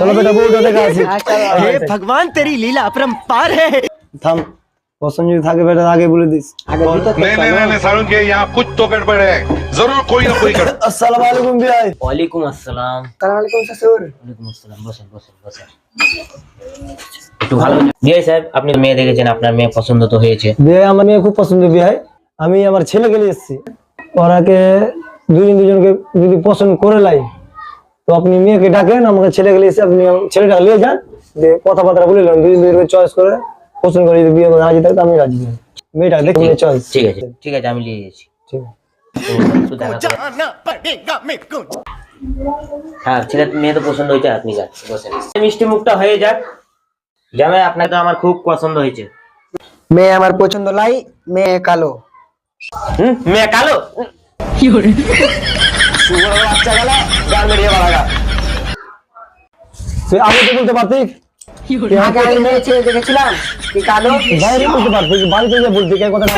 চলো বেটা বউটা দেখা আছে। हे भगवान तेरी लीला अपरंपार है। থাম, পছন্দ যদি থাকে বেটা আগে বলে দিস। नहीं सारुण के यहाँ कुछ तो गड़बड़ है, जरूर कोई ना कोई गड़बड़। আসসালামু আলাইকুম ভাই। ওয়ালাইকুম আসসালাম। আসসালামু আলাইকুম শ্বশুর। ওয়ালাইকুম আসসালাম। বসেন বসেন বসেন। একটু ভালো বিয়ে সাহেব, আপনি মেয়ে দেখেছেন, আপনার মেয়ে পছন্দ তো হয়েছে। বিয়ে আমার মেয়ে খুব পছন্দ বিয়ে। আমি আমার ছেলেকে নিয়ে এসেছি, ওরাকে দুজনকে যদি পছন্দ করে লাই তো আপনি মেয়েকে ডাকেন, আমাকে ছেলেকে নিয়ে এসে আপনি ছেলেটা নিয়ে যান, দিয়ে কথাবার্তা বলে নেন, দুজনকে চয়েস করে পছন্দ করে যদি বিয়ে করে রাজি থাকে আমি রাজি। মেয়েটা দেখুন চয়েস। ঠিক আছে ঠিক আছে, আমি নিয়ে যাচ্ছি। ঠিক হ্যাঁ, ছেলে মেয়ে তো পছন্দ হয়েছে, আপনি যান বসেন। মিষ্টি মুখটা হয়ে যাক। জামাই আপনাকে তো আমার খুব পছন্দ হয়েছে। মেয়ে আমার পছন্দ লাই, মেয়ে কালো। মেয়ে কালো? বাচ্চা গেলা গাল মেরিয়ে বাড়াগা। তুই আগে তো বলতে পারতিস, আগে আমি মেয়ে ছেলে দেখেছিলাম কি কালো। বাইরে বলতে পারতিস, বাড়িতে গিয়ে বলতে কে কথা না